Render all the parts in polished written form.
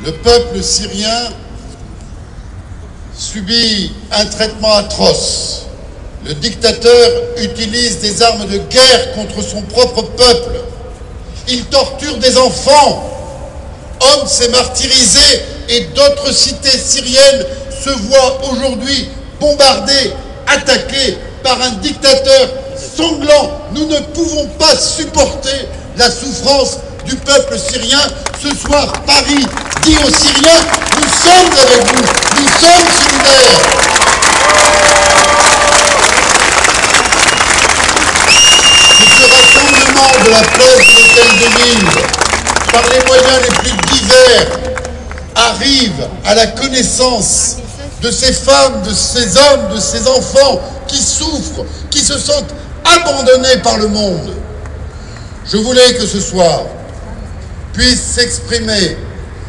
Le peuple syrien subit un traitement atroce. Le dictateur utilise des armes de guerre contre son propre peuple. Il torture des enfants. Homs s'est martyrisé et d'autres cités syriennes se voient aujourd'hui bombardées, attaquées par un dictateur sanglant. Nous ne pouvons pas supporter la souffrance du peuple syrien. Ce soir, Paris dit aux Syriens, nous sommes avec vous, nous sommes solidaires. Ce rassemblement de la place de l'Hôtel de Ville, par les moyens les plus divers, arrive à la connaissance de ces femmes, de ces hommes, de ces enfants qui souffrent, qui se sentent abandonnés par le monde. Je voulais que ce soir puisse s'exprimer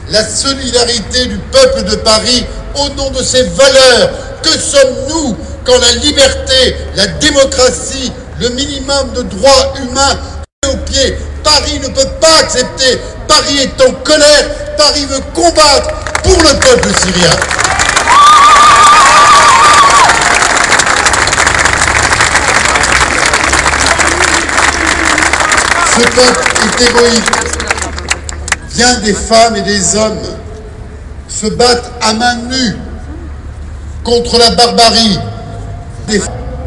la solidarité du peuple de Paris au nom de ces valeurs. Que sommes-nous quand la liberté, la démocratie, le minimum de droits humains est au pied? Paris ne peut pas accepter. Paris est en colère. Paris veut combattre pour le peuple syrien. Ce peuple est héroïque. Bien des femmes et des hommes se battent à main nue contre la barbarie.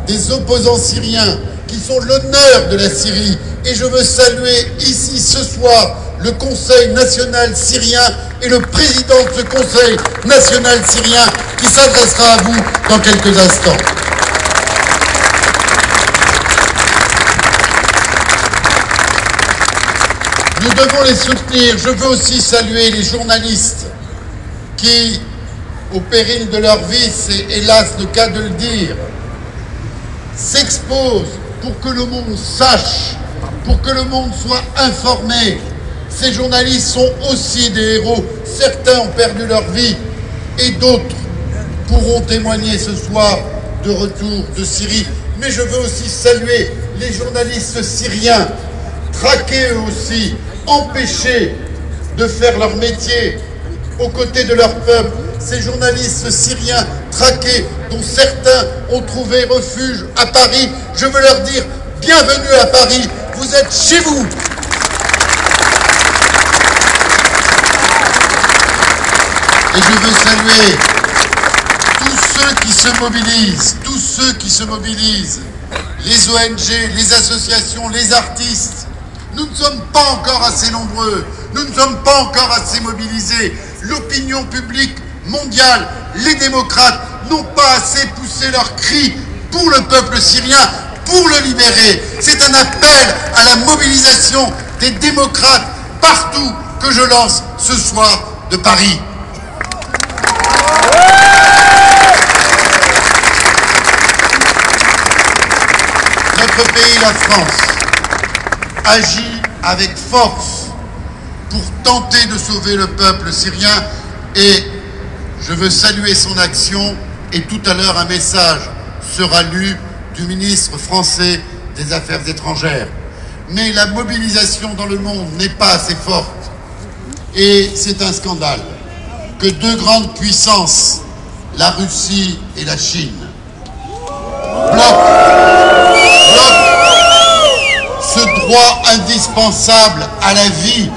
Des opposants syriens qui sont l'honneur de la Syrie. Et je veux saluer ici ce soir le Conseil national syrien et le président de ce Conseil national syrien qui s'adressera à vous dans quelques instants. Nous devons les soutenir. Je veux aussi saluer les journalistes qui, au péril de leur vie, c'est hélas le cas de le dire, s'exposent pour que le monde sache, pour que le monde soit informé. Ces journalistes sont aussi des héros. Certains ont perdu leur vie et d'autres pourront témoigner ce soir de retour de Syrie. Mais je veux aussi saluer les journalistes syriens, traqués eux aussi, empêchés de faire leur métier aux côtés de leur peuple. Ces journalistes syriens traqués, dont certains ont trouvé refuge à Paris. Je veux leur dire, bienvenue à Paris, vous êtes chez vous. Et je veux saluer tous ceux qui se mobilisent, les ONG, les associations, les artistes. Nous ne sommes pas encore assez nombreux, nous ne sommes pas encore assez mobilisés. L'opinion publique mondiale, les démocrates n'ont pas assez poussé leurs cris pour le peuple syrien, pour le libérer. C'est un appel à la mobilisation des démocrates partout que je lance ce soir de Paris. Notre pays, la France, agit avec force pour tenter de sauver le peuple syrien et je veux saluer son action et tout à l'heure un message sera lu du ministre français des Affaires étrangères. Mais la mobilisation dans le monde n'est pas assez forte et c'est un scandale que deux grandes puissances, la Russie et la Chine, bloquent ce droit indispensable à la vie,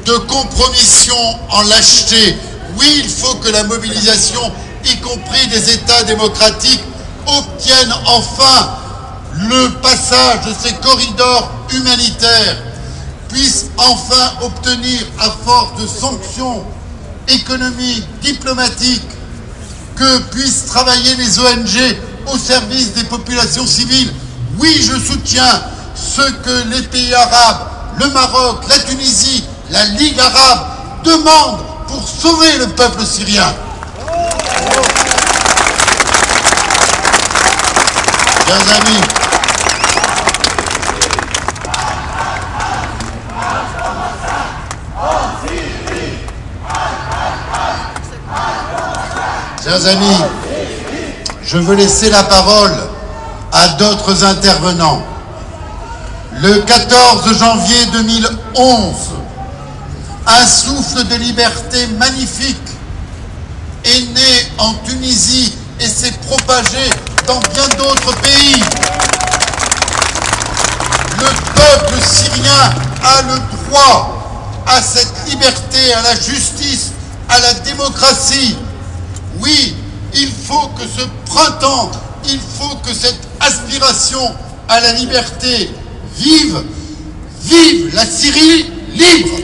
de compromission en lâcheté. Oui, il faut que la mobilisation, y compris des États démocratiques, obtienne enfin le passage de ces corridors humanitaires, puisse enfin obtenir, à force de sanctions économiques, diplomatiques, que puissent travailler les ONG au service des populations civiles. Oui, je soutiens ce que les pays arabes, le Maroc, la Tunisie, la Ligue arabe demandent pour sauver le peuple syrien. Chers amis, je veux laisser la parole à d'autres intervenants. Le 14 janvier 2011, Un souffle de liberté magnifique est né en Tunisie et s'est propagé dans bien d'autres pays. Le peuple syrien a le droit à cette liberté, à la justice, à la démocratie. Oui, il faut que ce printemps, il faut que cette aspiration à la liberté vive. Vive la Syrie libre!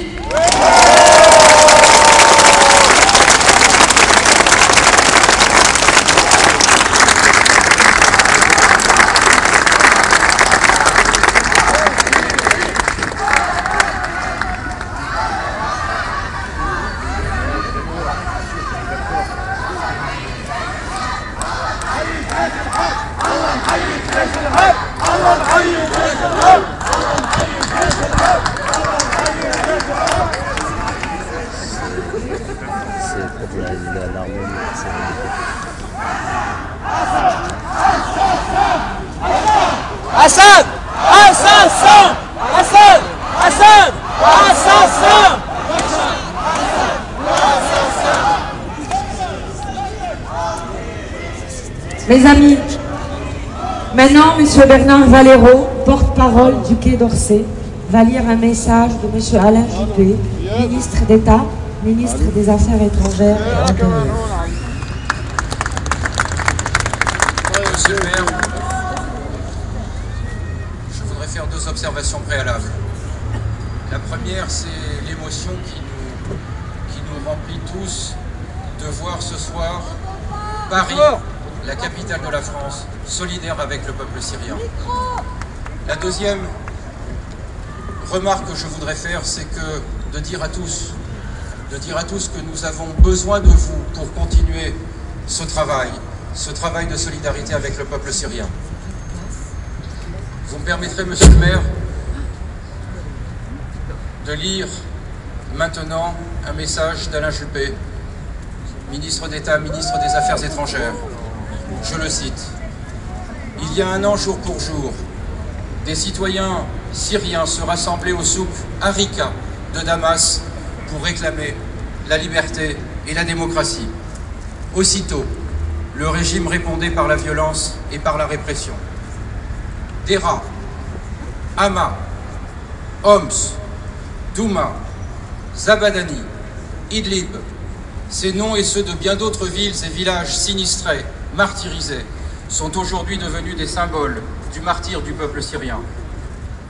Assad! Assassin! Assad! Assad! Assassin! Mes amis, maintenant, M. Bernard Valero, porte-parole du Quai d'Orsay, va lire un message de M. Alain Juppé, ministre d'État, ministre des Affaires étrangères et intérieures. Monsieur le maire, je voudrais faire deux observations préalables. La première, c'est l'émotion qui nous remplit tous de voir ce soir Paris, la capitale de la France, solidaire avec le peuple syrien. La deuxième remarque que je voudrais faire, c'est que de dire à tous que nous avons besoin de vous pour continuer ce travail de solidarité avec le peuple syrien. Vous me permettrez, monsieur le maire, de lire maintenant un message d'Alain Juppé, ministre d'État, ministre des Affaires étrangères. Je le cite. « Il y a un an, jour pour jour, des citoyens syriens se rassemblaient au souk Arika de Damas pour réclamer la liberté et la démocratie. Aussitôt, le régime répondait par la violence et par la répression. Dera, Hama, Homs, Douma, Zabadani, Idlib, ces noms et ceux de bien d'autres villes et villages sinistrés, martyrisés, sont aujourd'hui devenus des symboles du martyre du peuple syrien.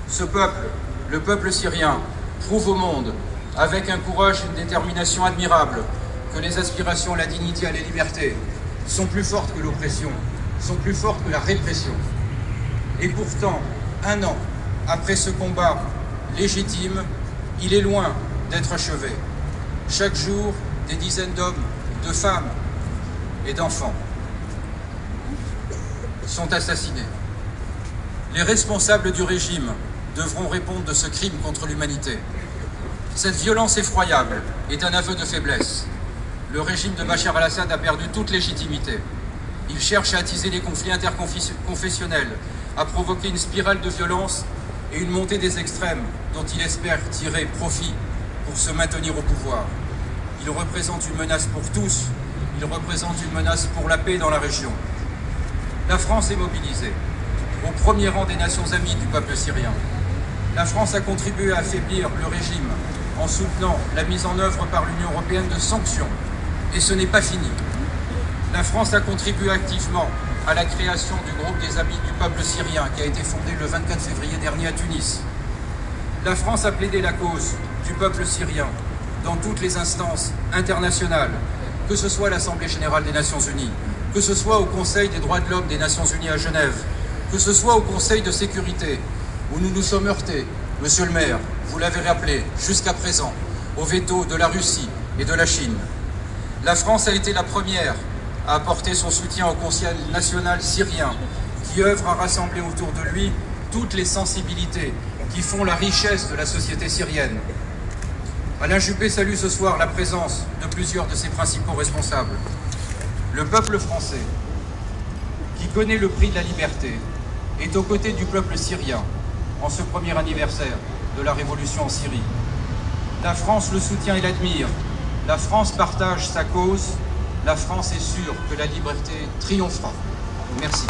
Ce peuple, le peuple syrien, prouve au monde, avec un courage et une détermination admirables, que les aspirations à la dignité et à la liberté sont plus fortes que l'oppression, sont plus fortes que la répression. Et pourtant, un an après ce combat légitime, il est loin d'être achevé. Chaque jour, des dizaines d'hommes, de femmes et d'enfants sont assassinés. Les responsables du régime devront répondre de ce crime contre l'humanité. Cette violence effroyable est un aveu de faiblesse. Le régime de Bachar al-Assad a perdu toute légitimité. Il cherche à attiser les conflits interconfessionnels, à provoquer une spirale de violence et une montée des extrêmes dont il espère tirer profit pour se maintenir au pouvoir. Il représente une menace pour tous, il représente une menace pour la paix dans la région. La France est mobilisée, au premier rang des nations amies du peuple syrien. La France a contribué à affaiblir le régime en soutenant la mise en œuvre par l'Union européenne de sanctions. Et ce n'est pas fini. La France a contribué activement à la création du groupe des Amis du peuple syrien qui a été fondé le 24 février dernier à Tunis. La France a plaidé la cause du peuple syrien dans toutes les instances internationales, que ce soit à l'Assemblée générale des Nations unies, que ce soit au Conseil des droits de l'homme des Nations unies à Genève, que ce soit au Conseil de sécurité, où nous nous sommes heurtés, monsieur le maire, vous l'avez rappelé, jusqu'à présent, au veto de la Russie et de la Chine. La France a été la première à apporter son soutien au Conseil national syrien, qui œuvre à rassembler autour de lui toutes les sensibilités qui font la richesse de la société syrienne. Alain Juppé salue ce soir la présence de plusieurs de ses principaux responsables. Le peuple français, qui connaît le prix de la liberté, est aux côtés du peuple syrien en ce premier anniversaire de la révolution en Syrie. La France le soutient et l'admire. La France partage sa cause. La France est sûre que la liberté triomphera. Merci.